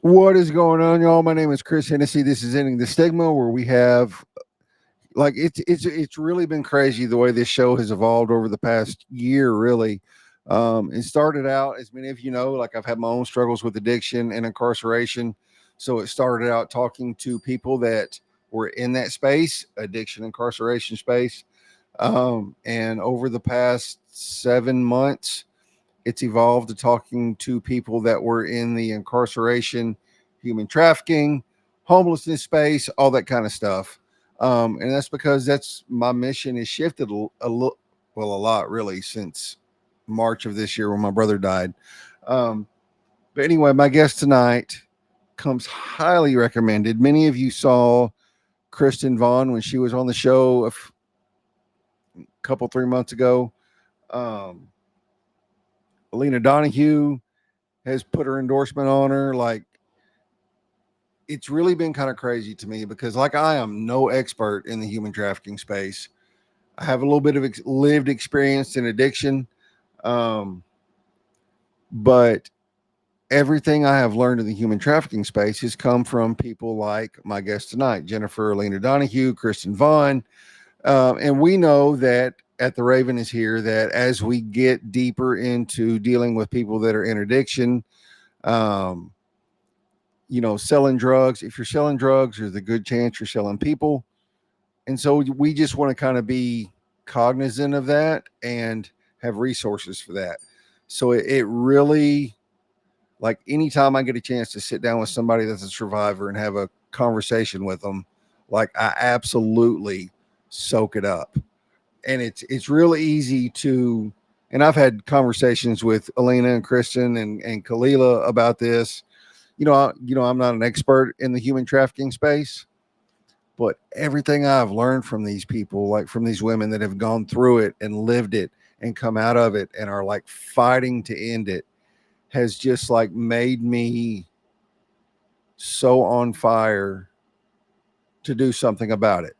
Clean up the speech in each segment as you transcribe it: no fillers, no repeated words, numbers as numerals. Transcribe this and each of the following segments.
What is going on, y'all? My name is Chris Hennessy. This is Ending the Stigma, where we have it's really been crazy the way this show has evolved over the past year. Really, it started out, as many of you know, like I've had my own struggles with addiction and incarceration. So it started out talking to people that were in that space, addiction, incarceration space, and over the past 7 months it's evolved to talking to people that were in the incarceration, human trafficking, homelessness space, all that kind of stuff. And that's because that's my mission has shifted a lot really since March of this year when my brother died. Um, but anyway, my guest tonight comes highly recommended. Many of you saw Kristen Vaughn when she was on the show couple 3 months ago. Um, Alina Donahue has put her endorsement on her. Like, it's really been kind of crazy to me because, like, I am no expert in the human trafficking space. I have a little bit of lived experience in addiction, um, but everything I have learned in the human trafficking space has come from people like my guest tonight, Jennifer Lena Donahue, Kristen Vaughn. And we know that at the Raven is here that as we get deeper into dealing with people that are in addiction, um, selling drugs. If you're selling drugs, there's a good chance you're selling people. And so we just want to kind of be cognizant of that and have resources for that. So it really, like, anytime I get a chance to sit down with somebody that's a survivor and have a conversation with them, like, I absolutely soak it up. And it's really easy to, and I've had conversations with Alina and Kristen and Kalila about this. I'm not an expert in the human trafficking space, but everything I've learned from these people, like from these women that have gone through it and lived it and come out of it and are like fighting to end it, has just like made me so on fire to do something about it,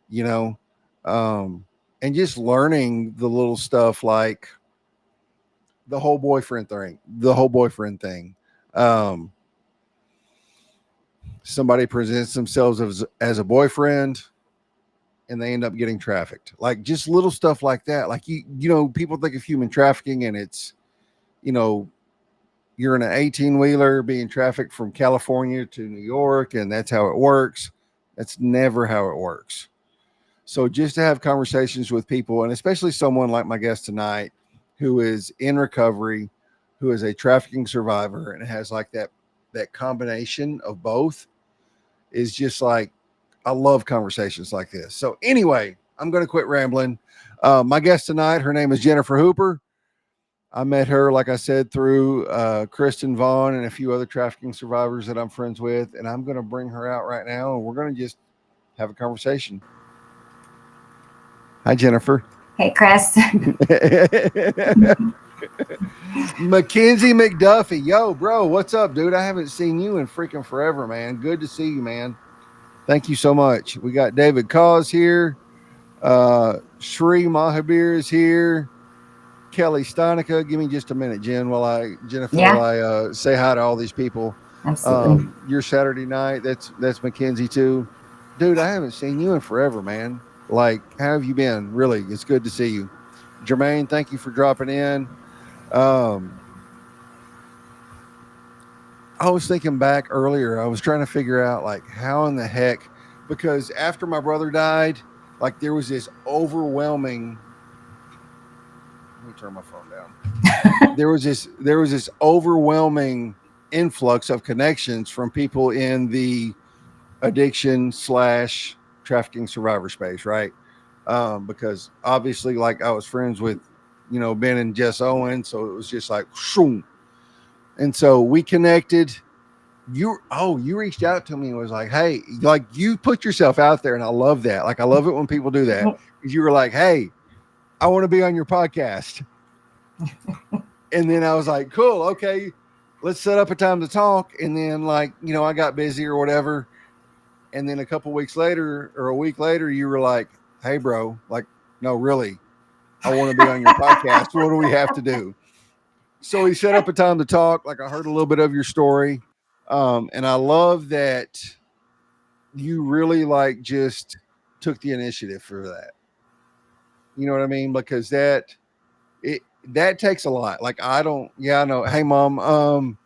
you know? Um, and just learning the little stuff like the whole boyfriend thing. Um, Somebody presents themselves as a boyfriend and they end up getting trafficked, like just little stuff like that. Like, people think of human trafficking and it's, you know you're in an 18 wheeler being trafficked from California to New York and that's how it works. That's never how it works. So just to have conversations with people, and especially someone like my guest tonight who is in recovery, who is a trafficking survivor and has like that combination of both, is just like, I love conversations like this. So anyway, I'm going to quit rambling. My guest tonight, her name is Jennifer Hooper. I met her, like I said, through Kristen Vaughn and a few other trafficking survivors that I'm friends with. And I'm going to bring her out right now and we're going to just have a conversation. Hi, Jennifer. Hey, Chris. Mackenzie McDuffie. Yo, bro, what's up, dude? I haven't seen you in freaking forever, man. Good to see you, man. Thank you so much. We got David Cause here. Shri Mahabir is here. Kelly Stonica. Give me just a minute, Jennifer, Yeah, while I say hi to all these people. absolutely. Your Saturday night. That's Mackenzie too. Dude, I haven't seen you in forever, man. Like, how have you been? Really, it's good to see you. Jermaine, thank you for dropping in. Um, I was thinking back earlier. I was trying to figure out like how in the heck, because after my brother died, like there was this overwhelming. Let me turn my phone down. There was this overwhelming influx of connections from people in the addiction slash trafficking survivor space, right? Because obviously, like I was friends with, Ben and Jess Owen, so it was just like, shoom. And so we connected. You reached out to me and was like, hey, like you put yourself out there, and I love that. Like I love it when people do that. Because you were like, hey, I want to be on your podcast. And then I was like, cool, okay, let's set up a time to talk. And then, like, I got busy or whatever. And then a couple weeks later or a week later, you were like, hey, bro, like, no, really, I want to be on your podcast. What do we have to do? So we set up a time to talk. Like, I heard a little bit of your story. And I love that you really like just took the initiative for that. You know what I mean? Because it that takes a lot. Like I don't, yeah, I know. Hey, mom,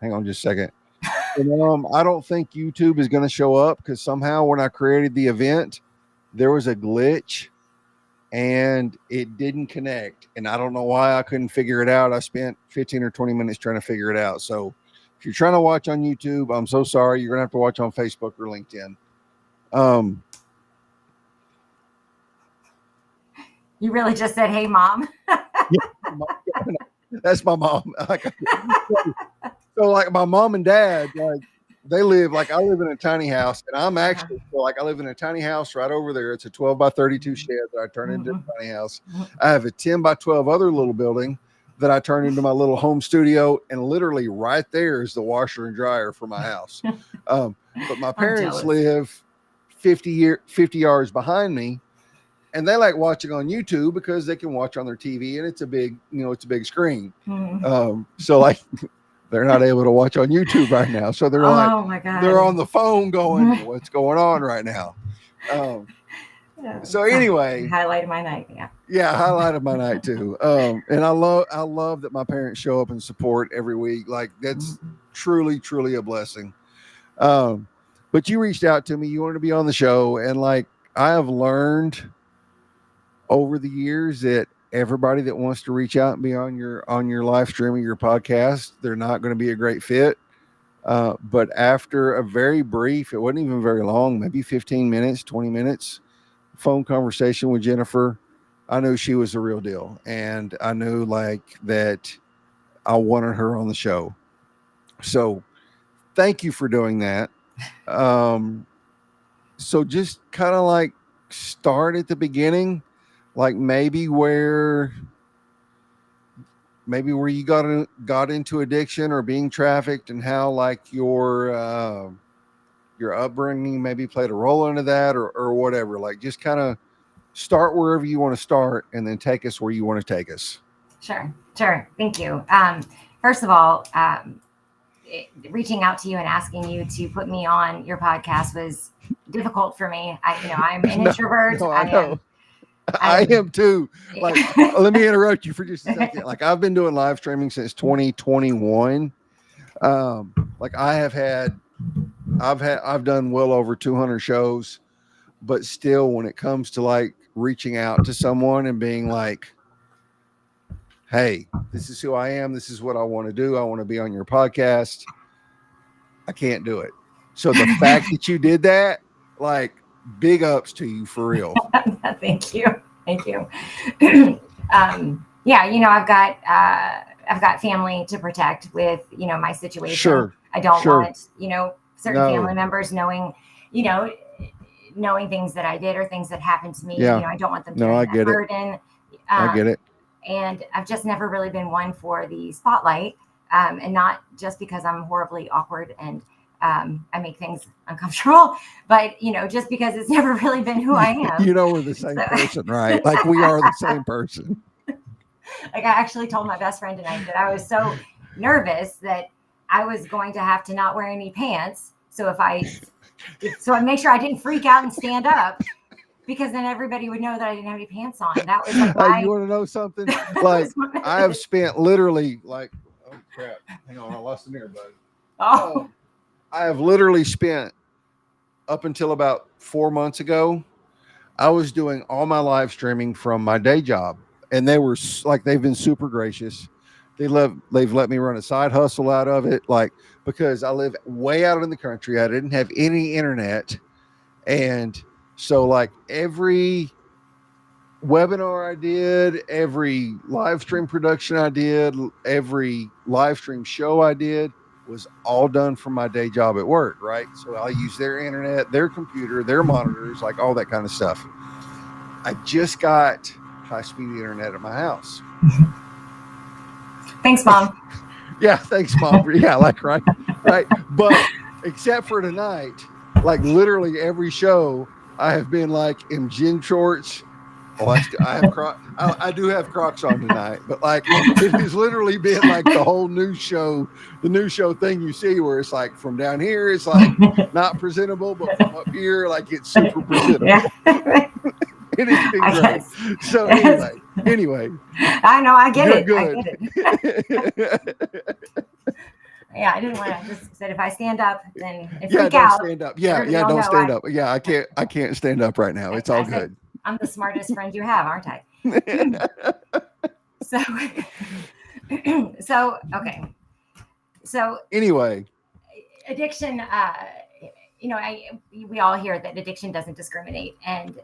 hang on just a second. I don't think YouTube is going to show up because somehow when I created the event, there was a glitch and it didn't connect. And I don't know why I couldn't figure it out. I spent 15 or 20 minutes trying to figure it out. So if you're trying to watch on YouTube, I'm so sorry. You're going to have to watch on Facebook or LinkedIn. You really just said, "Hey, mom." That's my mom. So like my mom and dad, like they live, like I live in a tiny house, and I'm actually like I live in a tiny house right over there. It's a 12 by 32 shed that I turn into a tiny house. I have a 10 by 12 other little building that I turn into my little home studio, and literally right there is the washer and dryer for my house. But my parents live 50 yards behind me, and they like watching on YouTube because they can watch on their TV, and it's a big, it's a big screen. So like they're not able to watch on YouTube right now. So they're oh my God, they're on the phone going, what's going on right now? So anyway, highlighted my night. Yeah, highlighted my night too. And I love that my parents show up and support every week. Like that's truly, truly a blessing. But you reached out to me, you wanted to be on the show, and like I have learned over the years that everybody that wants to reach out and be on your live stream or your podcast, they're not going to be a great fit. But after a very brief, it wasn't even very long, maybe 15 minutes, 20 minutes phone conversation with Jennifer, I knew she was the real deal. And I knew like that I wanted her on the show. So thank you for doing that. So just kind of like start at the beginning, like maybe where you got into addiction or being trafficked, and how like your upbringing maybe played a role into that, or whatever. Like just kind of start wherever you want to start and then take us where you want to take us. Sure. Thank you. First of all, reaching out to you and asking you to put me on your podcast was difficult for me. I'm an introvert. No, I know. I am too. Like, let me interrupt you for just a second. Like, I've been doing live streaming since 2021. Like I've done well over 200 shows, but still when it comes to like reaching out to someone and being like, hey, this is who I am. This is what I want to do. I want to be on your podcast. I can't do it. So the fact that you did that, like, big ups to you for real. Thank you. I've got family to protect with, my situation. Sure. I don't want, certain family members knowing things that I did or things that happened to me. Yeah. I don't want them to get burden. I get it. And I've just never really been one for the spotlight. And not just because I'm horribly awkward and I make things uncomfortable, but just because it's never really been who I am. We're the same person, right? Like we are the same person. Like I actually told my best friend tonight that I was so nervous that I was going to have to not wear any pants. So I make sure I didn't freak out and stand up, because then everybody would know that I didn't have any pants on. That was like you want to know something? Like I have spent literally like, oh crap, hang on, I lost an earbud. I have literally spent up until about 4 months ago, I was doing all my live streaming from my day job, and they were like, they've been super gracious. They've let me run a side hustle out of it, like because I live way out in the country. I didn't have any internet, and so like every webinar I did, every live stream production I did, every live stream show I did was all done from my day job at work, right? So I use their internet, their computer, their monitors, like all that kind of stuff. I just got high-speed internet at my house. Thanks, Mom. Yeah, thanks, Mom. Yeah, like right. But except for tonight, like literally every show, I have been like in gym shorts Well, I have I do have Crocs on tonight, but like it has literally been like the whole the news show thing you see where it's like from down here it's like not presentable, but from up here like it's super Yeah. presentable. It has been I great. guess. So Yes. anyway, I know. I get you're it. I good. get it. Yeah, I didn't want to. Just said if I stand up, then and Yeah, freak don't out, stand up. Yeah, everybody will don't know stand up. Yeah, I can't stand up right now. It's all I said good. I'm the smartest friend you have, aren't I? So, so okay. So Anyway, addiction. We all hear that addiction doesn't discriminate, and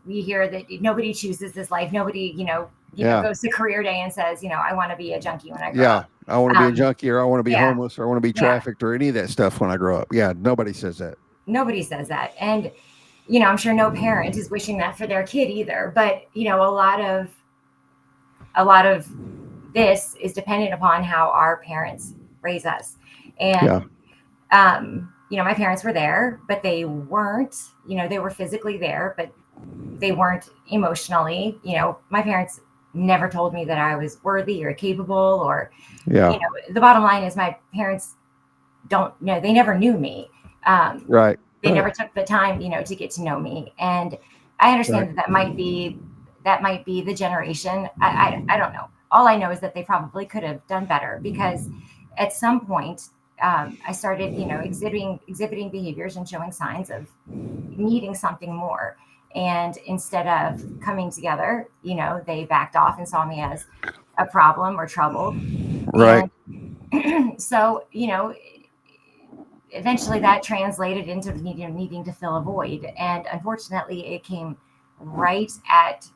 we hear that nobody chooses this life. Nobody, yeah, goes to career day and says, I want to be a junkie when I grow yeah. up. I want to be a junkie, or I want to be Yeah, homeless, or I want to be yeah. trafficked, or any of that stuff when I grow up. Yeah, nobody says that. Nobody says that, and I'm sure no parent is wishing that for their kid either. But a lot of this is dependent upon how our parents raise us, Yeah, and my parents were there, but they weren't. They were physically there, but they weren't emotionally. My parents never told me that I was worthy or capable, or yeah, the bottom line is my parents don't know. They never knew me. right, They right, never took the time, to get to know me. And I understand right. that that might be the generation. I don't know. All I know is that they probably could have done better, because at some point I started, exhibiting behaviors and showing signs of needing something more. And instead of coming together, they backed off and saw me as a problem or trouble. Right. And so, eventually that translated into needing to fill a void. And unfortunately, it came right at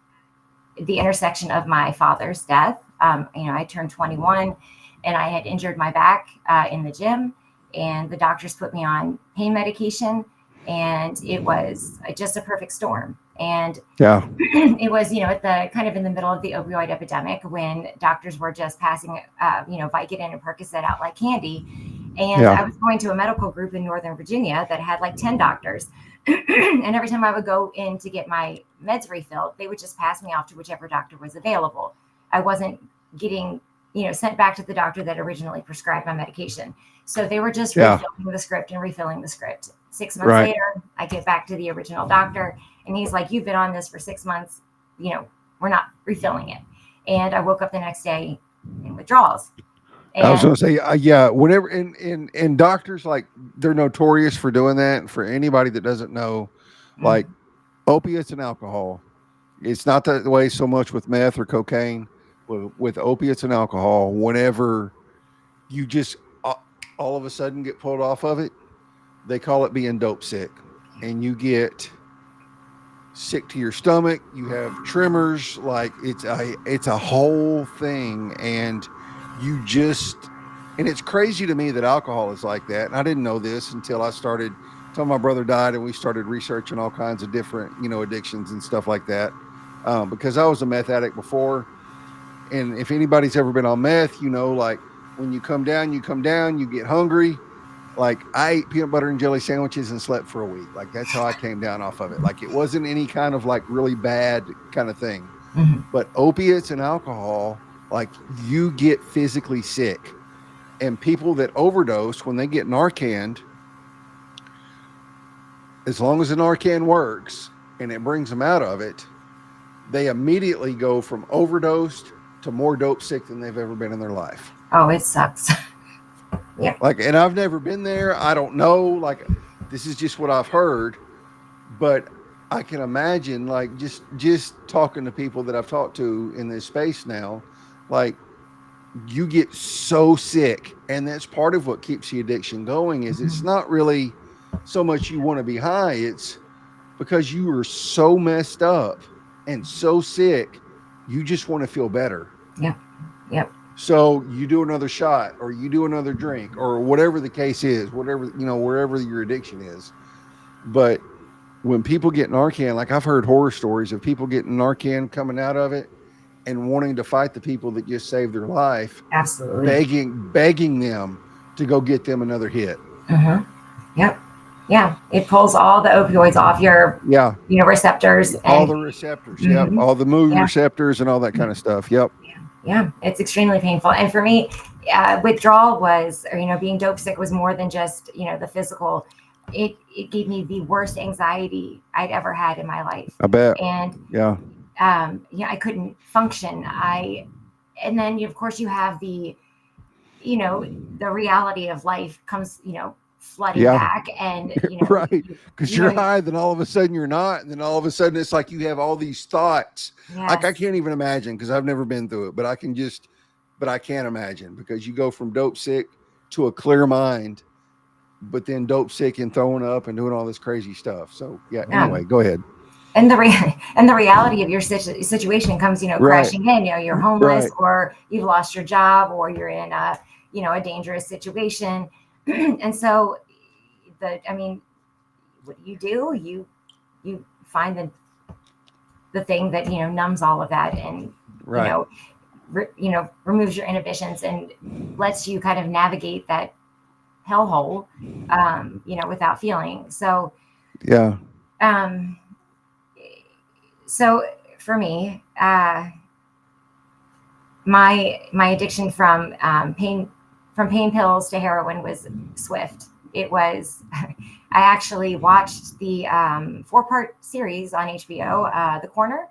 the intersection of my father's death. I turned 21 and I had injured my back in the gym, and the doctors put me on pain medication, and it was just a perfect storm. And Yeah, it was, at the kind of in the middle of the opioid epidemic, when doctors were just passing, Vicodin and Percocet out like candy. And yeah, I was going to a medical group in Northern Virginia that had like 10 doctors. And every time I would go in to get my meds refilled, they would just pass me off to whichever doctor was available. I wasn't getting, sent back to the doctor that originally prescribed my medication. So they were just yeah. refilling the script and refilling the script. 6 months Right. later, I get back to the original doctor, and he's like, "You've been on this for 6 months. We're not refilling it." And I woke up the next day in withdrawals. I was And going to say, yeah. Whenever and doctors like they're notorious for doing that. And for anybody that doesn't know, like opiates and alcohol, it's not that way so much with meth or cocaine. With opiates and alcohol, whenever you just all of a sudden get pulled off of it, they call it being dope sick, and you get sick to your stomach. You have tremors, like it's a whole thing, and you just and it's crazy to me that alcohol is like that. And I didn't know this until my brother died, and we started researching all kinds of different addictions and stuff like that. Because I was a meth addict before, and if anybody's ever been on meth, like when you come down, you get hungry. Like I ate peanut butter and jelly sandwiches and slept for a week. Like that's how I came down off of it. Like it wasn't any kind of like really bad kind of thing. But opiates and alcohol, like you get physically sick. And people that overdose, when they get Narcan, as long as the Narcan works and it brings them out of it, they immediately go from overdosed to more dope sick than they've ever been in their life. oh, it sucks. Yeah. Like, and I've never been there. I don't know. Like, this is just what I've heard, but I can imagine, like, just talking to people that I've talked to in this space now, like, you get so sick, and that's part of what keeps the addiction going. Is it's not really so much you want to be high; it's because you are so messed up and so sick, you just want to feel better. Yep. Yep. So you do another shot, or you do another drink, or whatever the case is, whatever, wherever your addiction is. But when people get Narcan, like I've heard horror stories of people getting Narcan coming out of it and wanting to fight the people that just saved their life, Absolutely. begging them to go get them another hit. Yep. Yeah, it pulls all the opioids off your, Yeah. receptors, All and the receptors. Yep. mhm, All the movie yeah, receptors and all that kind of stuff. Yep. yeah, it's extremely painful. And for me, withdrawal was, or being dope sick was more than just the physical. It gave me the worst anxiety I'd ever had in my life, I bet. and Yeah. I couldn't function. And then of course you have you know, the reality of life comes, flooding Yeah. back, and Right. Because you you're know, high, then all of a sudden you're not. And then all of a sudden it's like you have all these thoughts. Like I yes, can't even imagine because I've never been through it, but I can't imagine because you go from dope sick to a clear mind, but then dope sick and throwing up and doing all this crazy stuff. So yeah, um, anyway, go ahead. and and the reality of your situation comes, Right. crashing in. You're homeless, Right. or you've lost your job, or you're in a dangerous situation, and so I mean, what do? You find the thing that numbs all of that, and you Right. know removes your inhibitions and lets you kind of navigate that hellhole, without feeling. Yeah. Um, so for me, my addiction from pain pills to heroin was swift. It was. I actually watched the 4-part series on HBO, The Corner.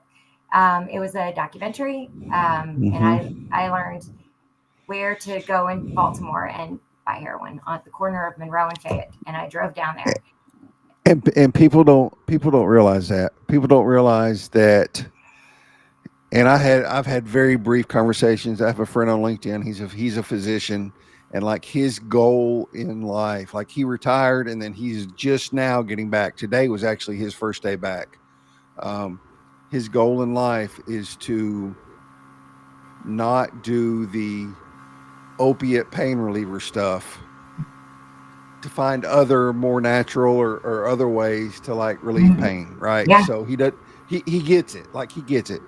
It was a documentary, and Hmm. I learned where to go in Baltimore and buy heroin on the corner of Monroe and Fayette, and I drove down there. And people don't realize that. People don't realize that. And I've had very brief conversations. I have a friend on LinkedIn. He's a physician, and like his goal in life, like he retired and then he's just now getting back. Today was actually his first day back. Um, his goal in life is to not do the opiate pain reliever stuff, to find other more natural or other ways to like relieve Mhm. pain, right? Yeah. So he gets it, like he gets it,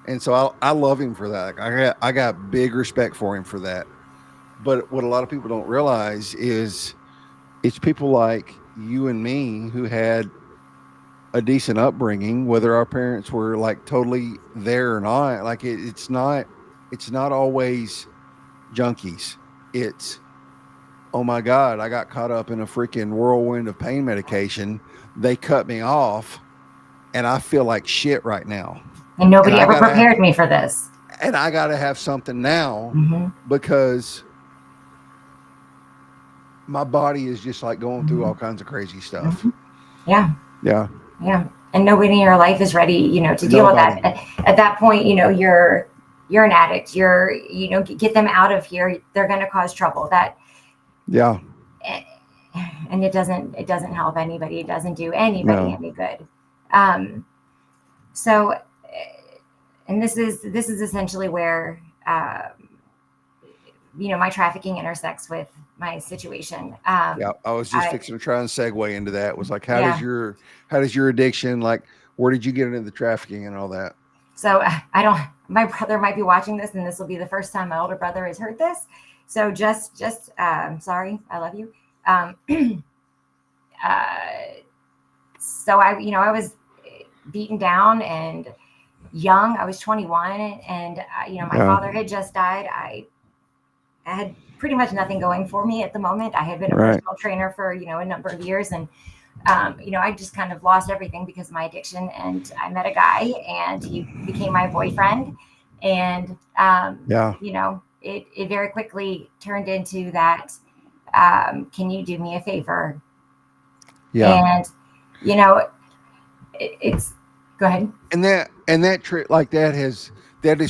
and so I love him for that. Like, I got big respect for him for that. But what a lot of people don't realize is it's people like you and me who had a decent upbringing, whether our parents were like totally there or not. Like it's not always junkies. It's, oh my God, I got caught up in a freaking whirlwind of pain medication. They cut me off and I feel like shit right now. And And nobody ever prepared me for this. I gotta have something now Hmm. because my body is just like going through Hmm. all kinds of crazy stuff. Hmm. Yeah. Yeah. Yeah. And nobody in your life is ready, to deal with that. Nobody. At that point, you're an addict. Get them out of here. They're going to cause trouble. Yeah. And it doesn't help anybody. It doesn't do anybody No. any good. Um, so, and this is essentially where my trafficking intersects with my situation. Yeah. I was just I fixing to try and segue into that. It was like, Yeah. how does your addiction, like, where did you get into the trafficking and all that? So I don't. My brother might be watching this, and this will be the first time my older brother has heard this. So just sorry. I love you. Um, uh, so I was beaten down and young. I was 21, and my Yeah. father had just died. I had pretty much nothing going for me at the moment. I had been a Right. personal trainer for a number of years, and I just kind of lost everything because of my addiction. And I met a guy, and he became my boyfriend, and Yeah. it very quickly turned into that. Can you do me a favor? Yeah. And it's go ahead. And that trip like that has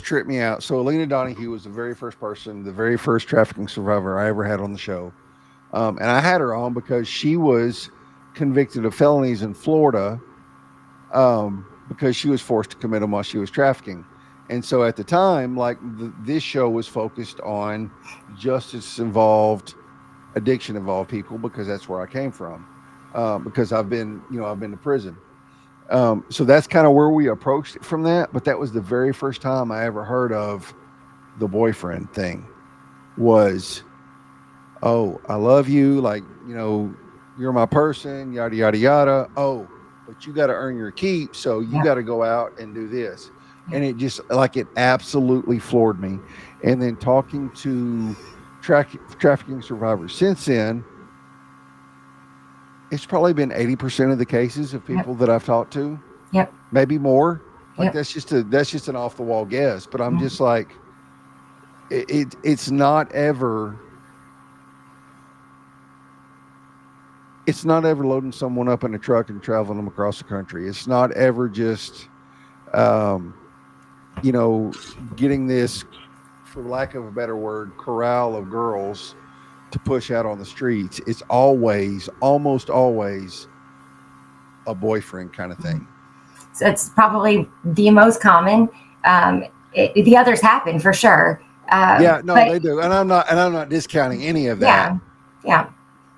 tripped me out. So Alina Donahue was the very first person, the very first trafficking survivor I ever had on the show. And I had her on because she was convicted of felonies in Florida, because she was forced to commit them while she was trafficking. And so at the time, like this show was focused on justice involved, addiction involved people because that's where I came from. Because I've been to prison. So that's kind of where we approached it from that. But that was the very first time I ever heard of the boyfriend thing. Was, oh, I love you, like, you're my person, yada yada yada. Oh, but you got to earn your keep, so you Yep. got to go out and do this. Yep. And it just like it absolutely floored me. And then talking to trafficking survivors since then, it's probably been 80% of the cases of Yep. people that I've talked to, Yep. maybe more. Like Yep. that's just an off the wall guess, but I'm Mm. just like it's not ever it's not ever loading someone up in a truck and traveling them across the country. It's not ever just um, you know, getting this, for lack of a better word, corral of girls to push out on the streets. It's always, almost always, a boyfriend kind of thing. So it's probably the most common. The others happen for sure, Yeah, no, but they do, and I'm not discounting any of that. yeah, yeah.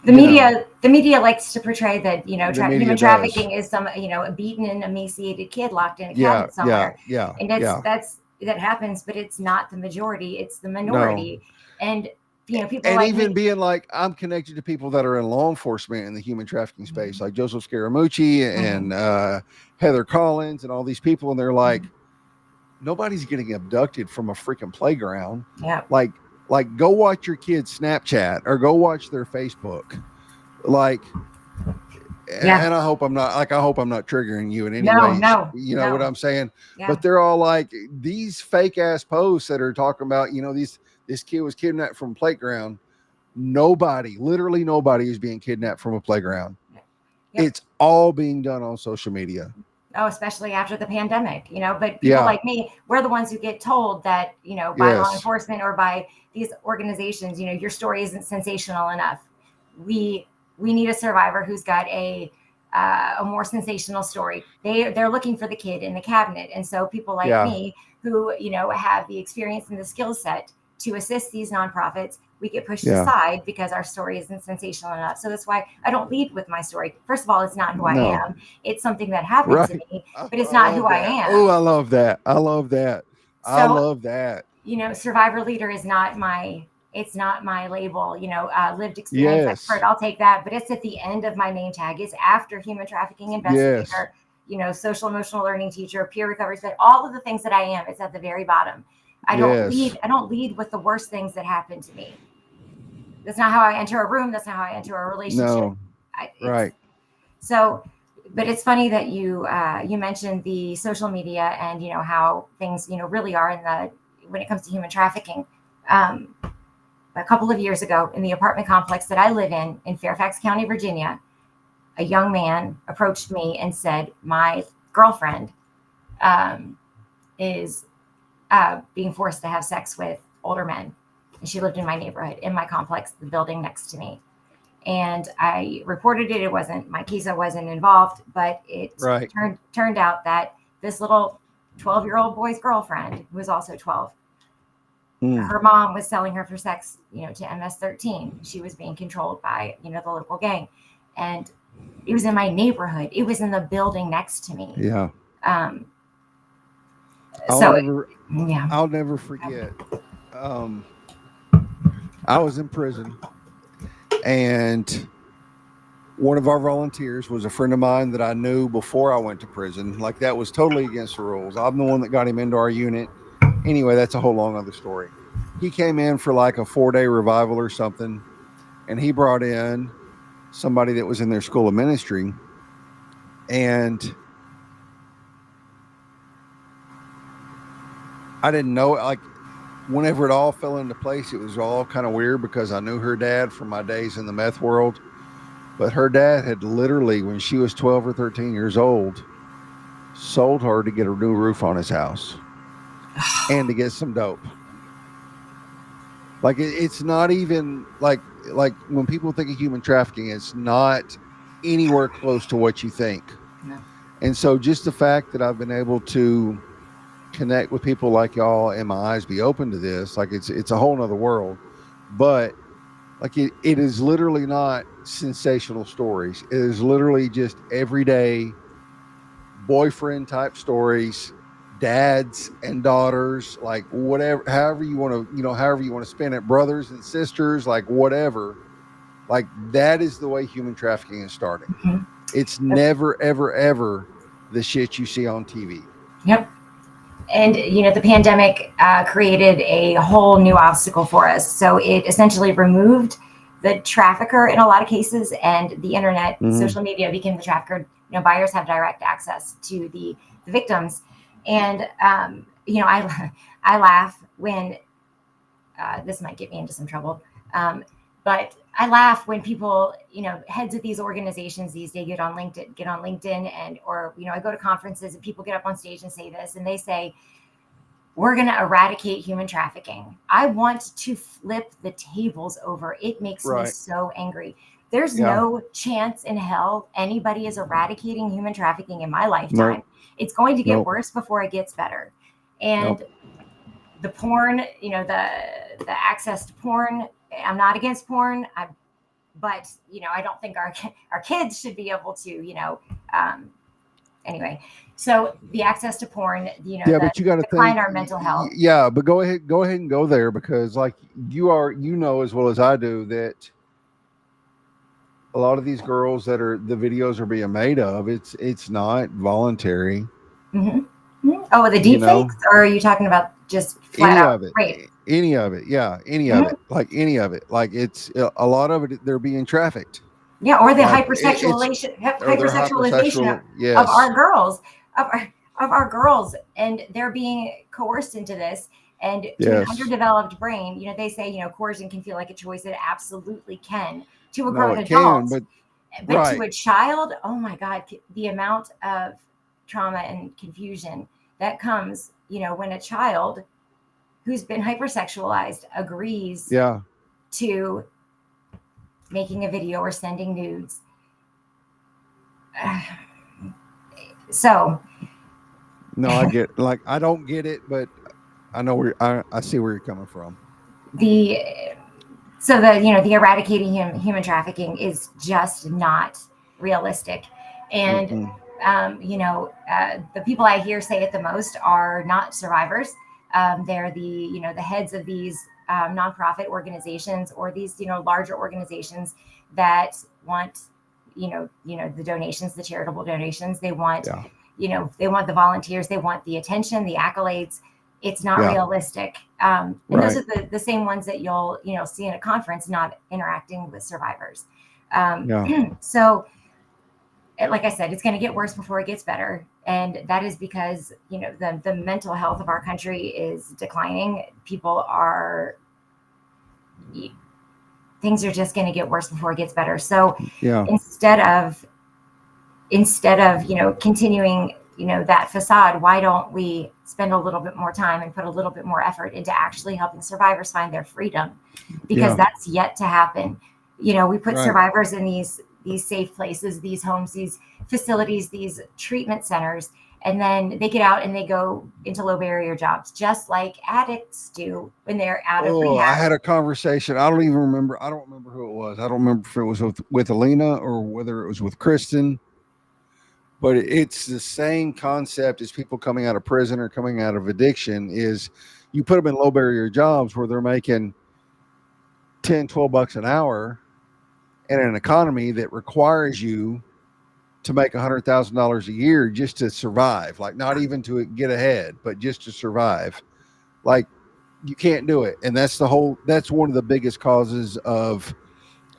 The You know, media likes to portray that the human media does. trafficking is some a beaten and emaciated kid locked in a Yeah, cabinet yeah, somewhere, yeah, and yeah. that happens, but it's not the majority; it's the No, minority, and people and like even me. being like, I'm connected to people that are in law enforcement in the human trafficking space, Mhm. like Joseph Scaramucci Mhm. and Heather Collins and all these people, and they're Mhm. like, nobody's getting abducted from a freaking playground. Yeah, Like, go watch your kids Snapchat or go watch their Facebook. Like, yeah. and I hope I'm not triggering you in any No, way. no, You know what no. I'm saying? Yeah. But they're all like these fake ass posts that are talking about, this kid was kidnapped from a playground. Nobody, literally nobody, is being kidnapped from a playground. Yep. It's all being done on social media. Oh, especially after the pandemic, but people Yeah. like me, we're the ones who get told that, by law Yes. enforcement or by these organizations, your story isn't sensational enough. We we need a survivor who's got a more sensational story. They're looking for the kid in the cabinet, and so people like Yeah. me who have the experience and the skill set to assist these nonprofits, we get pushed Yeah. aside because our story isn't sensational enough. So that's why I don't lead with my story. First of all, it's not who I No. am. It's something that happened to Right. me, I but it's not who love I that. Oh, am. I love that. I love that. I So, love that. survivor leader is not it's not my label, lived experience expert. Yes. I'll take that, but it's at the end of my name tag. It's after human trafficking Yes. investigator, social emotional learning teacher, peer recovery, but all of the things that I am, it's at the very bottom. Yes. I don't lead with the worst things that happened to me. That's not how I enter a room. That's not how I enter a relationship. No. It's Right. so, but it's funny that you mentioned the social media and how things really are in the when it comes to human trafficking. Um, a couple of years ago, in the apartment complex that I live in Fairfax County, Virginia, a young man approached me and said, "My girlfriend um, is being forced to have sex with older men." And she lived in my neighborhood, in my complex, the building next to me. And I reported it. It wasn't my Kisa wasn't involved, but it Right. turned out that this little 12-year-old boy's girlfriend, who was also 12, Mm. her mom was selling her for sex, to MS-13. She was being controlled by, the local gang, and it was in my neighborhood. It was in the building next to me. Yeah. Um, I'll so never yeah, I'll never forget. Um I was in prison, and one of our volunteers was a friend of mine that I knew before I went to prison. Like, that was totally against the rules. I'm the one that got him into our unit. Anyway, that's a whole long other story. He came in for like a 4-day revival or something, and he brought in somebody that was in their school of ministry. And I didn't know, like, whenever it all fell into place, it was all kind of weird because I knew her dad from my days in the meth world. But her dad had literally, when she was 12 or 13 years old, sold her to get a new roof on his house and to get some dope. Like, it's not even like when people think of human trafficking, it's not anywhere close to what you think. no. And so just the fact that I've been able to connect with people like y'all and my eyes be open to this, like, it's a whole nother world. But like, it is literally not sensational stories. It is literally just everyday boyfriend type stories, dads and daughters, like, whatever, however you want to spin it, brothers and sisters, like, whatever. Like that is the way human trafficking is starting. Mhm. It's never, ever, ever the shit you see on TV. Yep. And the pandemic created a whole new obstacle for us. So it essentially removed the trafficker in a lot of cases, and the internet, Mhm. social media became the trafficker. Buyers have direct access to the victims, and I laugh when this might get me into some trouble. But I laugh when people, heads of these organizations these days get on LinkedIn, and or I go to conferences and people get up on stage and say this, and they say, we're going to eradicate human trafficking. I want to flip the tables over. It makes me Right. so angry. There's Yeah. no chance in hell anybody is eradicating human trafficking in my lifetime. Nope. It's going to get Nope. worse before it gets better. And Nope. the porn, the access to porn, I'm not against porn. But I don't think our kids should be able to, anyway. So the access to porn, Yeah, the but you got to decline think. our mental health. Yeah, but go ahead and go there, because like you know as well as I do that a lot of these girls that are the videos are being made of, it's not voluntary. Oh, the You deep know, fakes, or are you talking about just flat any out of it, rape? any of it, yeah, any of Mhm. it, like any of it, like it's a lot of it. They're being trafficked, Yeah, or the like it's or they're hypersexualization hypersexual. of Yes, our girls, of our girls, and they're being coerced into this. And to an yes. underdeveloped brain, they say coercion can feel like a choice. It absolutely can to a No, grown it can, adult, but to right, a child, oh my God, the amount of trauma and confusion that comes, when a child who's been hypersexualized agrees yeah. to making a video or sending nudes. So No, I get like I don't get it, but I know where I see where you're coming from. the the eradicating human trafficking is just not realistic. And Mm-mm. the people I hear say it the most are not survivors. They're the heads of these nonprofit organizations, or these larger organizations that want the donations, the charitable donations. They want Yeah, they want the volunteers, they want the attention, the accolades. It's not yeah, realistic. And those right, are the same ones that you'll see in a conference, not interacting with survivors. yeah, So like I said, it's going to get worse before it gets better. And that is because, the mental health of our country is declining. Things are just going to get worse before it gets better. So yeah, instead of, continuing, that facade, why don't we spend a little bit more time and put a little bit more effort into actually helping survivors find their freedom? Because yeah, that's yet to happen. We put right. survivors in these safe places, these homes, these facilities, these treatment centers, and then they get out and they go into low barrier jobs, just like addicts do when they're out of Oh, I rehab. had a conversation. I don't even remember. I don't remember who it was. I don't remember if it was with Alina or whether it was with Kristen. But it's the same concept as people coming out of prison or coming out of addiction. Is you put them in low barrier jobs where they're making 10, 12 bucks an hour in an economy that requires you to make $100,000 a year just to survive, like not even to get ahead, but just to survive. Like you can't do it. And that's one of the biggest causes of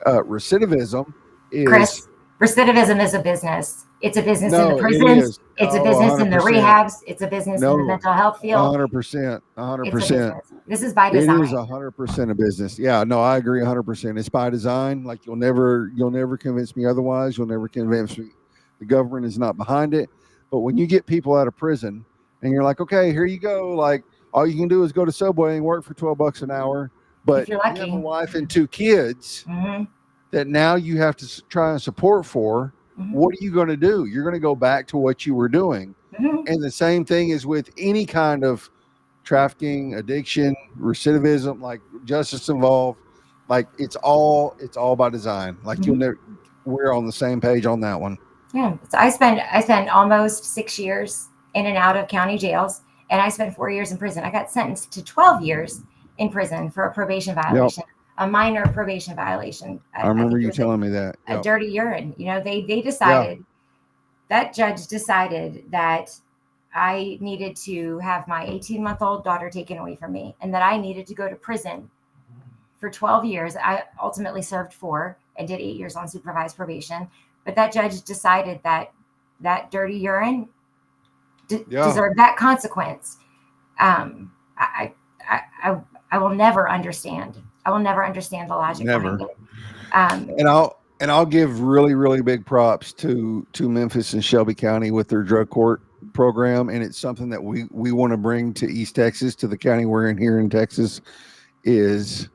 recidivism is Chris, recidivism is a business. It's a business in the no, it prisons. is. It's a Oh, business in the 100%. rehabs. It's a business in the No, mental health field. 100%. A hundred It's a percent. business. This is by It is design. 100% a business. Yeah, no, I agree 100%. It's by design. Like you'll never convince me otherwise. You'll never convince me the government is not behind it. But when you get people out of prison and you're like, okay, here you go. Like all you can do is go to Subway and work for 12 bucks an hour. If But you're you have a lucky. wife and two kids Hmm. that now you have to try and support for. Hmm. What are you going to do? You're going to go back to what you were doing. Hmm. And the same thing is with any kind of trafficking, addiction, recidivism, like justice involved. Like it's all by design. Like you'll Hmm. never. We're on the same page on that one. Yeah. So I spent almost 6 years in and out of county jails, and I spent 4 years in prison. I got sentenced to 12 years in prison for a probation Yep. violation. a minor probation violation. I I remember think it you was telling me that. a Yep. dirty urine. They Yeah. decided, that judge decided that I needed to have my 18-month-old daughter taken away from me, and that I needed to go to prison for 12 years. I ultimately served 4 and did 8 years on supervised probation. But that judge decided that that dirty urine Yeah. deserved that consequence. I, I, I, I will never understand. I will never understand the logic Never. behind it. And I'll give really, really big props to Memphis and Shelby County with their drug court program, and it's something that we want to bring to East Texas, to the county we're in here in Texas. Is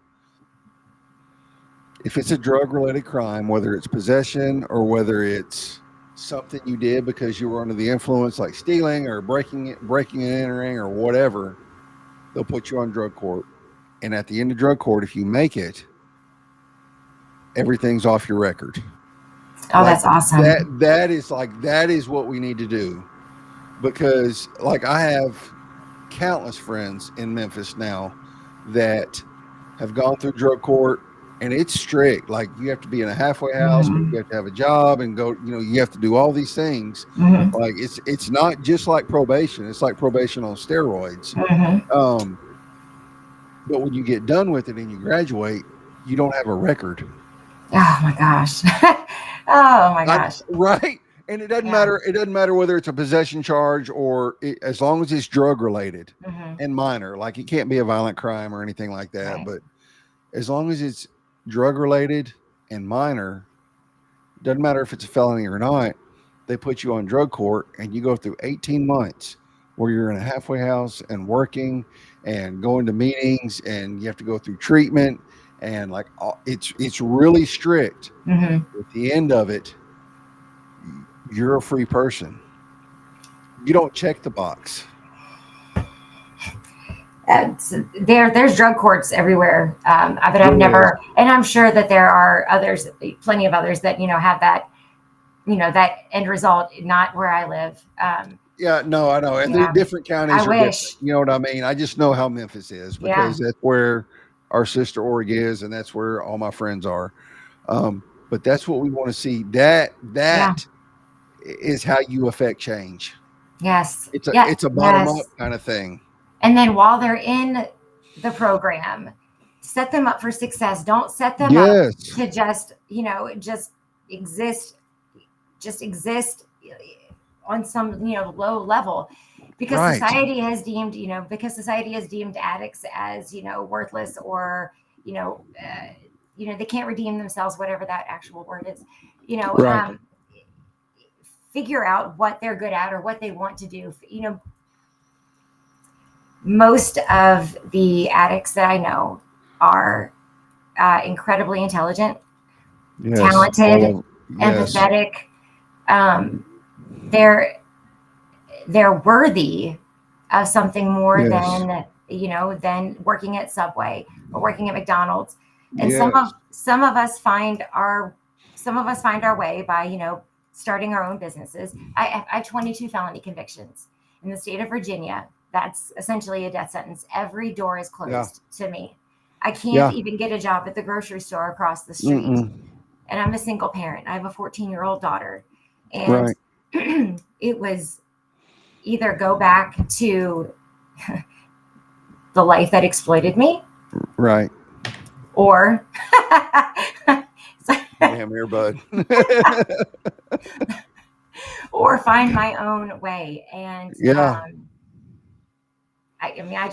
if it's a drug related crime, whether it's possession or whether it's something you did because you were under the influence, like stealing or breaking and entering or whatever, they'll put you on drug court. And at the end of drug court, if you make it, everything's off your record. Oh, Like that's awesome. that is what we need to do. Because like I have countless friends in Memphis now that have gone through drug court, and it's strict. Like you have to be in a halfway house, but Mm-hmm. you have to have a job and go, you have to do all these things. Mm-hmm. Like it's not just like probation. It's like probation on steroids. Mm-hmm. Um, but when you get done with it and you graduate, you don't have a record. Oh my gosh. Oh my I, gosh. right? And it doesn't Yeah. matter. It doesn't matter whether it's a possession charge or as long as it's drug related Mm-hmm. and minor. Like it can't be a violent crime or anything like that. Right. But as long as it's drug related and minor, doesn't matter if it's a felony or not. They put you on drug court, and you go through 18 months where you're in a halfway house and working and going to meetings, and you have to go through treatment, and like it's really strict. Mm-hmm. At the end of it, you're a free person. You don't check the box. There's drug courts everywhere, but I've There is. never, and I'm sure that there are others, plenty of others that have that, that end result. Not where I live. Yeah, no, I know. And the Yeah, different I counties are different. wish. You know what I mean? I just know how Memphis is Yeah, because that's where our sister org is, and that's where all my friends are. But that's what we want to see. yeah, That is how you affect change. yes, It's a yeah, it's a bottom up yes. kind of thing. And then while they're in the program, set them up for success. Don't set them up Yes. to just exist, just exist on some, low level, because Right. society has deemed addicts as, worthless, or, they can't redeem themselves, whatever that actual word is, you know, Right. um, figure out what they're good at or what they want to do. Most of the addicts that I know are incredibly intelligent, Yes. talented, All of yes. empathetic. Um, they're they're worthy of something more Yes. than working at Subway or working at McDonald's. And Yes. some of us find our way by starting our own businesses. I have 22 felony convictions in the state of Virginia. That's essentially a death sentence. Every door is Yeah. closed to me. I can't Yeah. even get a job at the grocery store across the street. Mm-mm. And I'm a single parent. I have a 14-year-old daughter. And Right. it was either go back to the life that exploited me, Right. or Damn here, bud. or find my own way. And Yeah. I mean, I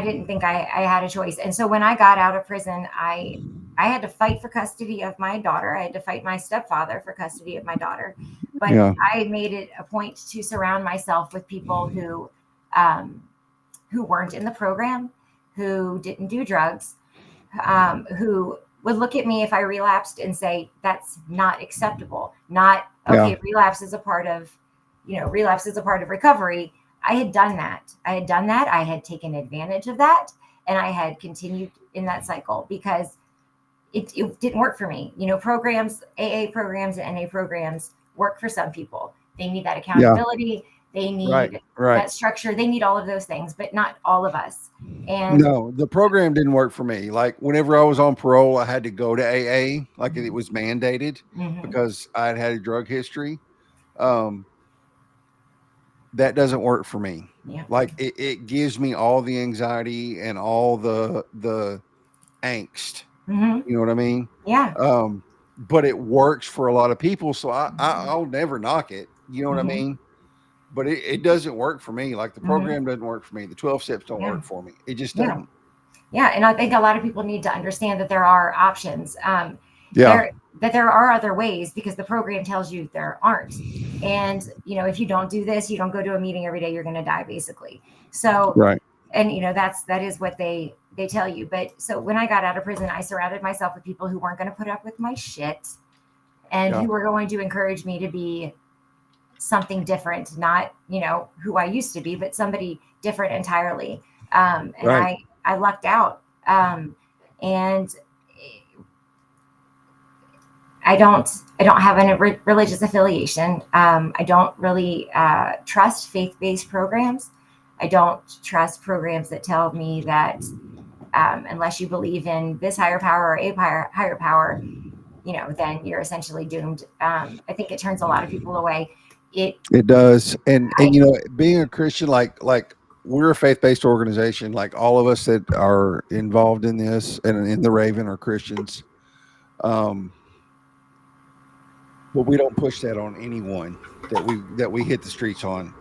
didn't think I had a choice. And so when I got out of prison, I had to fight for custody of my daughter. I had to fight my stepfather for custody of my daughter. But Yeah. I made it a point to surround myself with people um, who weren't in the program, who didn't do drugs, who would look at me if I relapsed and say, that's not acceptable. Not, Yeah. okay, relapse is a part of recovery. I had done that. I had taken advantage of that. And I had continued in that cycle because it didn't work for me. AA programs and NA programs work for some people. They need that Yeah. accountability. They Right. need Right. that structure. They need all of those things, but not all of us. And No, the program didn't work for me. Like whenever I was on parole, I had to go to AA, like it was mandated mhm, because I had had a drug history. Um, that doesn't work for me. yeah, Like it gives me all the anxiety and all the angst. hmm, You know what I mean? yeah, But it works for a lot of people, so I'll never knock it. You know what I hmm, mean? But it doesn't work for me. Like the hmm, program doesn't work for me. The 12 steps don't yeah, work for me. It just yeah. doesn't. Yeah, and I think a lot of people need to understand that there are options. Yeah. There are other ways because the program tells you there aren't. And if you don't do this, you don't go to a meeting every day, you're going to die, basically. So, Right. and that is what they tell you. But so when I got out of prison, I surrounded myself with people who weren't going to put up with my shit and Yeah. who were going to encourage me to be something different, not who I used to be, but somebody different entirely. And Right. I lucked out. And I don't have a religious affiliation. I don't really trust faith-based programs. I don't trust programs that tell me that unless you believe in this higher power or a higher power, then you're essentially doomed. I think it turns a lot of people away. It, It does. And I, being a Christian, like we're a faith-based organization, like all of us that are involved in this and in the Raven are Christians. Um, but we don't push that on anyone that we hit the streets on.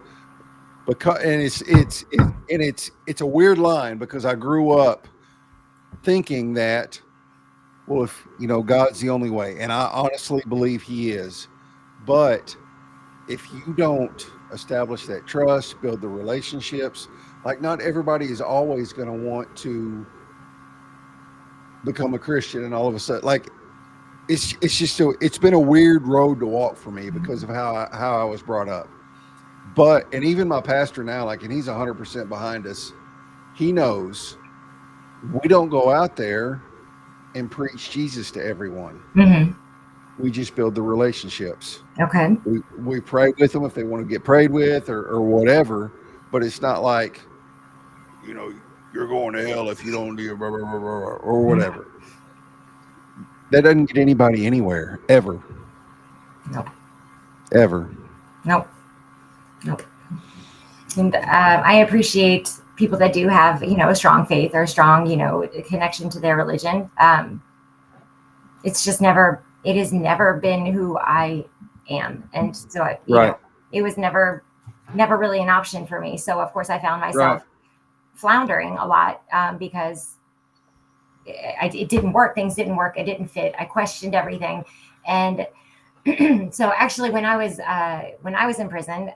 Because and it's a weird line because I grew up thinking that, well, if God's the only way, and I honestly believe he is. But if you don't establish that trust, build the relationships, like not everybody is always going to want to become a Christian and all of a sudden, like it's been a weird road to walk for me because of how I was brought up. But and even my pastor now, like, and he's 100% behind us. He knows we don't go out there and preach Jesus to everyone. mhm. We just build the relationships. Okay. We pray with them if they want to get prayed with or whatever, but it's not like, you know, you're going to hell if you don't do blah, blah, blah, blah, or Mhm. whatever. That doesn't get anybody anywhere ever, Nope. ever. Nope. Nope. And I appreciate people that do have, a strong faith or a strong, connection to their religion. It's just it has never been who I am. And so, Right, it was never really an option for me. So, of course, I found right, myself floundering a lot because it didn't work. Things didn't work. It didn't fit. I questioned everything. And so actually when I was in prison,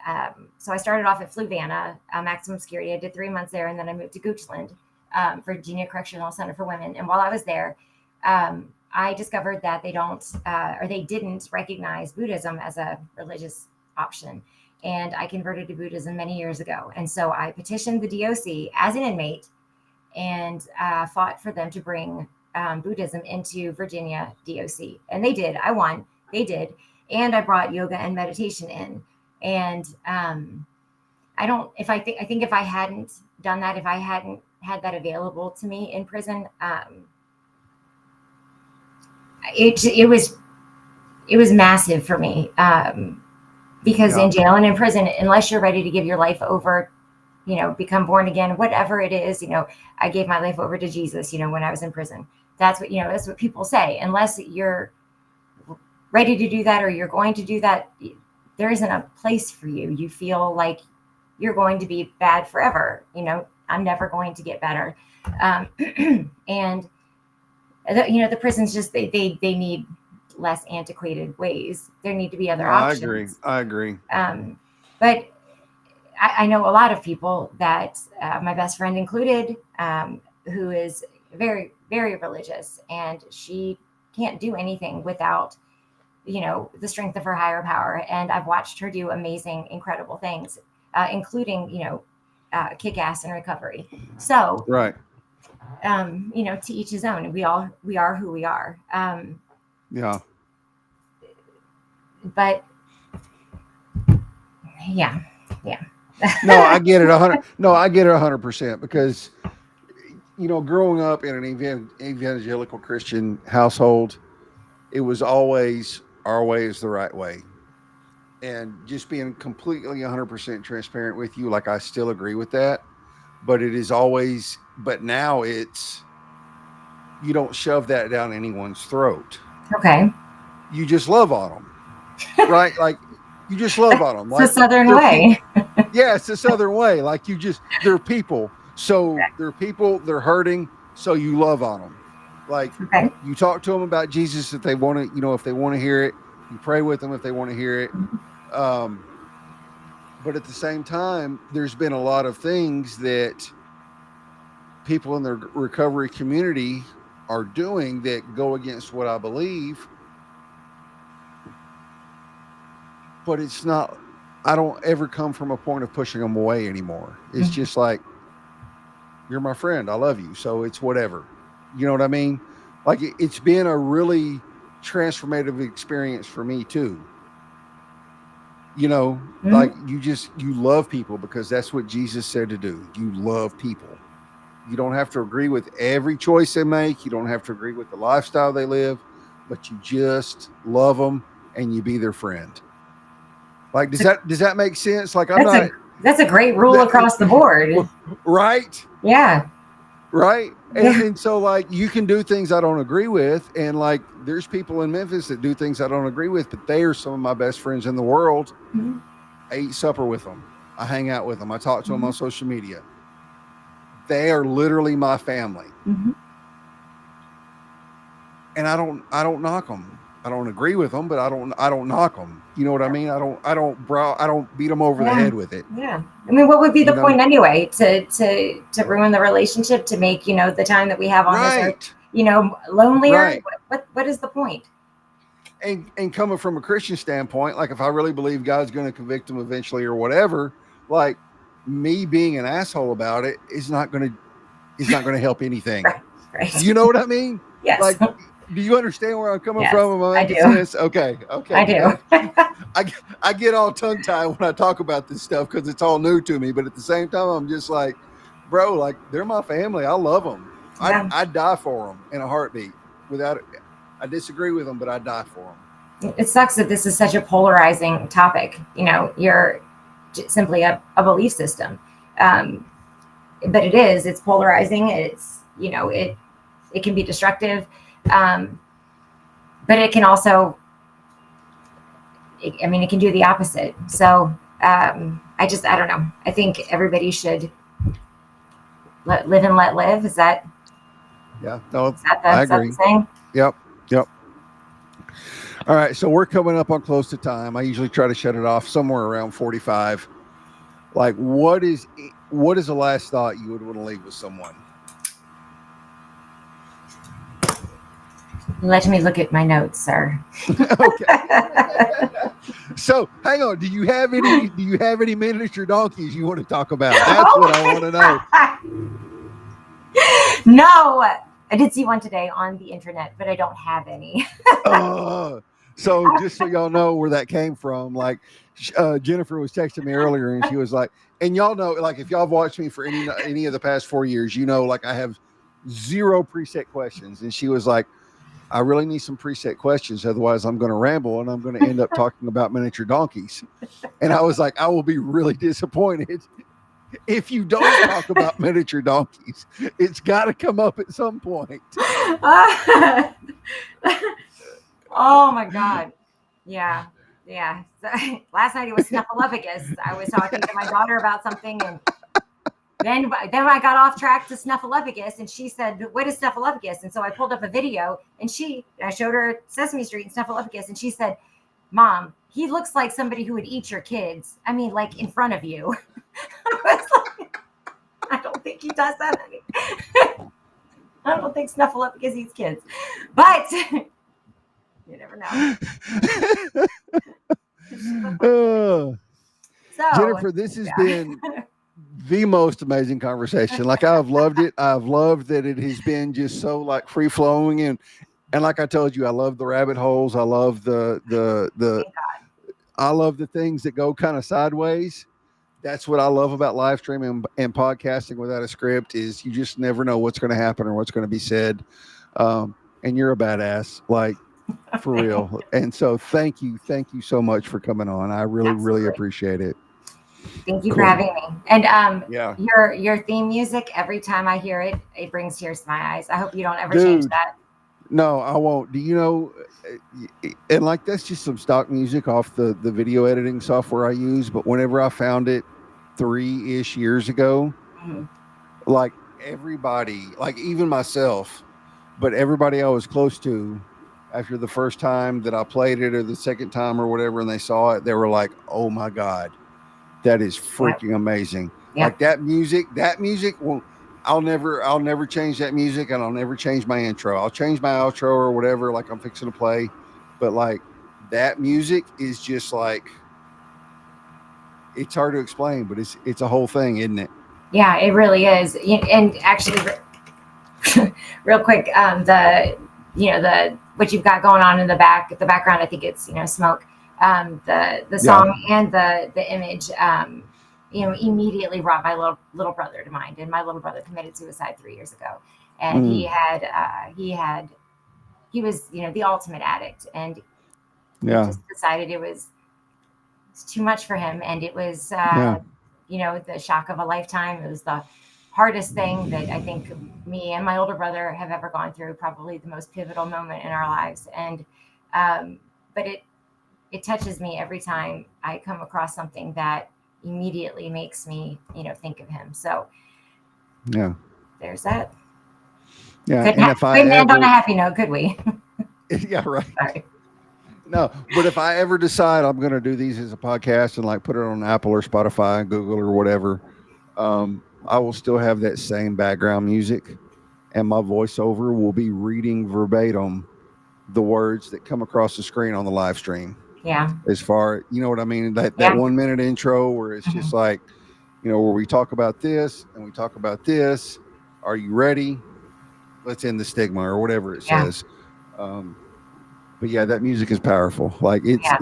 so I started off at Fluvanna, maximum security. I did 3 months there, and then I moved to Goochland, Virginia Correctional Center for Women. And while I was there, I discovered that they don't or they didn't recognize Buddhism as a religious option. And I converted to Buddhism many years ago. And so I petitioned the DOC as an inmate and fought for them to bring Buddhism into Virginia DOC. And they did. I won. They did. And I brought yoga and meditation in. And I don't, if I think, I think if I hadn't done that, if I hadn't had that available to me in prison, it was massive for me. Because yeah, in jail and in prison, unless you're ready to give your life over, become born again, whatever it is, I gave my life over to Jesus, when I was in prison. That's what people say. Unless you're ready to do that or you're going to do that, there isn't a place for you. You feel like you're going to be bad forever. I'm never going to get better. And, the prisons just, they need less antiquated ways. There need to be other no, I agree. options. I agree. But I know a lot of people that my best friend included, who is very, very religious, and she can't do anything without, the strength of her higher power. And I've watched her do amazing, incredible things, including, kick ass in recovery. So, Right. to each his own. We are who we are. Yeah. But yeah. Yeah. No, I get it 100. No, I get it 100% because growing up in an evangelical Christian household, it was always our way is the right way. And just being completely 100% transparent with you, like I still agree with that, but it is always, but now it's, you don't shove that down anyone's throat. Okay. You just love on them, right? Like you just love on them. It's the Like Southern they're way. yeah, it's the Southern way. Like they're people. So they're people, they're hurting. So you love on them. Like Okay. you talk to them about Jesus if they want to, if they want to hear it, you pray with them if they want to hear it. Um, but at the same time, there's been a lot of things that people in the recovery community are doing that go against what I believe. But it's not, I don't ever come from a point of pushing them away anymore. It's just like, you're my friend. I love you. So it's whatever. You know what I mean? Like it's been a really transformative experience for me too. Like you love people because that's what Jesus said to do. You love people. You don't have to agree with every choice they make. You don't have to agree with the lifestyle they live, but you just love them and you be their friend. Like, does that make sense? Like, I'm not. That's a great rule across the board. Right? Yeah. Right? Yeah. And so, like, you can do things I don't agree with. And, like, there's people in Memphis that do things I don't agree with, but they are some of my best friends in the world. Mm-hmm. I eat supper with them. I hang out with them. I talk to them on social media. They are literally my family. Mm-hmm. And I don't knock them. I don't agree with them, but I don't knock them. You know what I mean? I don't beat them over the head with it. Yeah. I mean, what would be the point anyway to ruin the relationship, to make, the time that we have on this earth, lonelier? Right. What is the point? And coming from a Christian standpoint, like if I really believe God's going to convict them eventually or whatever, like me being an asshole about it is not going to help anything. Right. You know what I mean? Yes. Like, do you understand where I'm coming from? Am I making sense? Okay. I do. I get all tongue tied when I talk about this stuff because it's all new to me. But at the same time, I'm just like, bro, like they're my family. I love them. Yeah. I'd die for them in a heartbeat. Without it, I disagree with them, but I die for them. It sucks that this is such a polarizing topic. You're simply a belief system, but it's polarizing. It's it can be destructive, but it can also, it can do the opposite. So I don't know. I think everybody should live and let live. Is that? Yeah, no, I agree. Is that the saying? Yep. All right, so we're coming up on close to time. I usually try to shut it off somewhere around 45. Like, what is the last thought you would want to leave with someone? Let me look at my notes, sir. Okay. So, hang on. Do you have any miniature donkeys you want to talk about? That's what I want to know. No, I did see one today on the internet, but I don't have any. So just so y'all know where that came from, like Jennifer was texting me earlier and she was like, and y'all know, like if y'all have watched me for any of the past 4 years, like I have 0 preset questions. And she was like, I really need some preset questions. Otherwise I'm going to ramble and I'm going to end up talking about miniature donkeys. And I was like, I will be really disappointed if you don't talk about miniature donkeys. It's got to come up at some point. Oh my God. Yeah. So, last night it was Snuffleupagus. I was talking to my daughter about something, and then I got off track to Snuffleupagus, and she said, "What is Snuffleupagus?" And so I pulled up a video, and I showed her Sesame Street and Snuffleupagus, and she said, "Mom, he looks like somebody who would eat your kids. I mean, like in front of you." I was like, I don't think he does that. I don't think Snuffleupagus eats kids, but you never know. Jennifer, this has been the most amazing conversation. Like I've loved it. I've loved that it has been just so like free flowing, and like I told you, I love the rabbit holes. I love I love the things that go kind of sideways. that's what I love about live streaming and podcasting without a script is you just never know what's going to happen or what's going to be said. And you're a badass, like for real. And so thank you so much for coming on. I really, really Absolutely. appreciate it. Thank you for Cool. having me. And Yeah. your theme music, every time I hear it, it brings tears to my eyes. I hope you don't ever change Dude, that. no, I won't. Do you know? And like that's just some stock music off the video editing software I use. But whenever I found it 3-ish years ago, Mhm. like everybody, like even myself, but everybody I was close to, after the first time that I played it or the second time or whatever, and they saw it, they were like, "Oh my god, that is Yep. freaking amazing!" Like Yep. that music will. I'll never change that music, and I'll never change my intro. I'll change my outro or whatever, like I'm fixing to play, but like that music is just like it's hard to explain, but it's a whole thing, isn't it? Yeah, it really is. And actually, real quick, the the what you've got going on in the background. I think it's smoke. The Yeah. song and the image. Immediately brought my little brother to mind, and my little brother committed suicide 3 years ago, and Mm, he was the ultimate addict, and he yeah. just decided it's too much for him, and it was Yeah. the shock of a lifetime. It was the hardest thing that I think me and my older brother have ever gone through, probably the most pivotal moment in our lives. And but it touches me every time I come across something that immediately makes me think of him. So Yeah. there's that. Yeah. Couldn't And if I couldn't end on a ever, happy note, could we? yeah, right. Sorry. No, but if I ever decide I'm going to do these as a podcast and like put it on Apple or Spotify, Google or whatever, I will still have that same background music, and my voiceover will be reading verbatim the words that come across the screen on the live stream. Yeah. As far, you know what I mean, that Yeah. 1 minute intro where it's just Mhm. like, where we talk about this and we talk about this. Are you ready? Let's end the stigma or whatever it Yeah. says. Um, but yeah, that music is powerful. Like Yeah.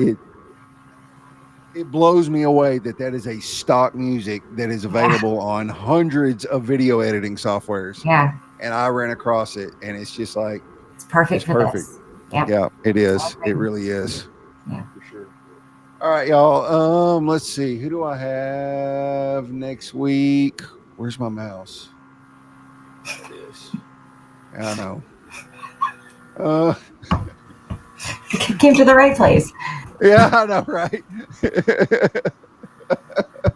it blows me away that that is a stock music that is Yeah. available on hundreds of video editing softwares, Yeah. and I ran across it, and it's just like It's perfect it's for perfect. this. Yep. Yeah, it I is. It agree. really is Yeah. for sure. All right, y'all. Let's see. Who do I have next week? Where's my mouse? There it is. I know. Uh, Came to the right place. yeah, I know, right?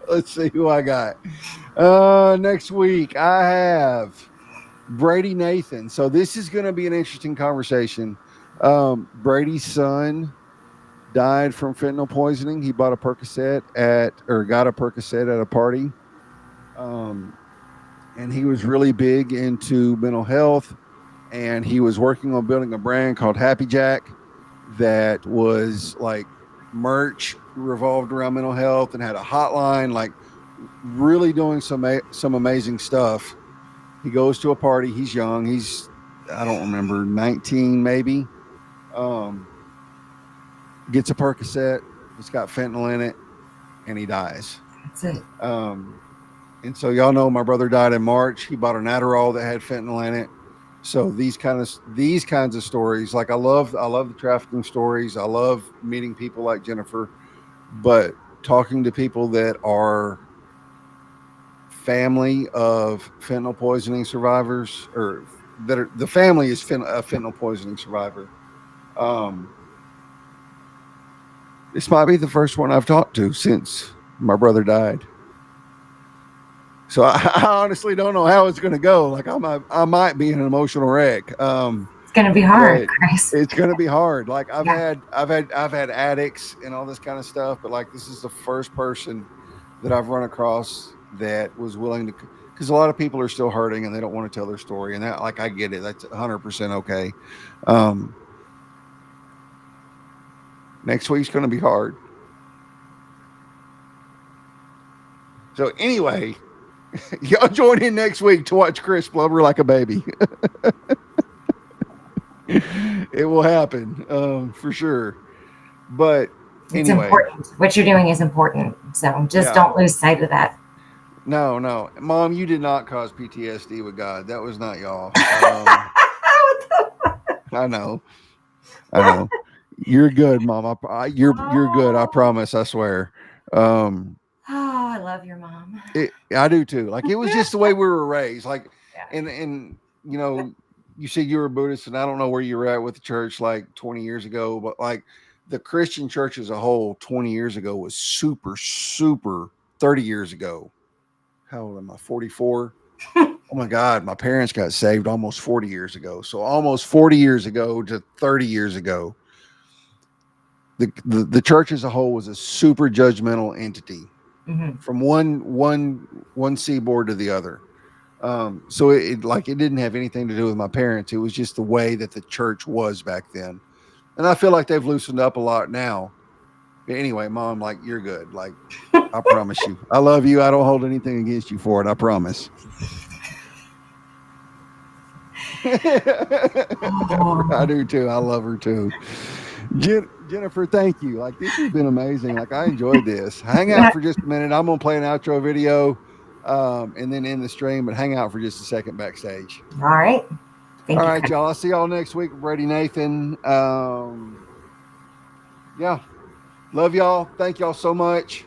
Let's see who I got. Next week I have Brady Nathan. So this is going to be an interesting conversation. Brady's son died from fentanyl poisoning. He bought a Percocet got a Percocet at a party. Um, and he was really big into mental health, and he was working on building a brand called Happy Jack that was like merch revolved around mental health and had a hotline, like really doing some amazing stuff. He goes to a party. He's young. He's I don't remember 19 maybe. Um, Gets a Percocet. It's got fentanyl in it, and he dies. That's it. Um, and so y'all know my brother died in March. He bought an Adderall that had fentanyl in it. So these kinds of stories, like I love the trafficking stories. I love meeting people like Jennifer, but talking to people that are family of fentanyl poisoning survivors, or that are the family is a fentanyl poisoning survivor. Um, this might be the first one I've talked to since my brother died. So I honestly don't know how it's going to go. Like I might be an emotional wreck. It's gonna be hard, But Chris. it's going to be hard. Like Yeah. I've had addicts and all this kind of stuff, but like this is the first person that I've run across that was willing to, because a lot of people are still hurting and they don't want to tell their story, and that, like, I get it. That's 100% okay. Um, Next week's going to be hard. So anyway, y'all join in next week to watch Chris blubber like a baby. It will happen, for sure. But It's Anyway, important. What you're doing is important. So just yeah. don't lose sight of that. No, no. Mom, you did not cause PTSD with God. That was not y'all. I know. I know. You're good, Mom. You're good. I Oh, promise. I swear. Um, I love your mom. I do too. Like it was just the way we were raised. Like, Yeah. and you know, you said you were a Buddhist, and I don't know where you were at with the church like 20 years ago, but like the Christian church as a whole 20 years ago was super, super 30 years ago. How old am I? 44. Oh my God, my parents got saved almost 40 years ago. So almost 40 years ago to 30 years ago, the church as a whole was a super judgmental entity Hmm. from one seaboard to the other. So like it didn't have anything to do with my parents. It was just the way that the church was back then. And I feel like they've loosened up a lot now. But anyway, Mom, like you're good. Like I promise you, I love you. I don't hold anything against you for it. I promise. I Oh, do too. I love her too. Jennifer, thank you. Like this has been amazing. Like I enjoyed this. Hang out for just a minute. I'm gonna play an outro video, and then end the stream. But hang out for just a second backstage. all right. All Thank you, right, Chris. y'all. I'll see y'all next week with Brady Nathan. Yeah, love y'all. Thank y'all so much.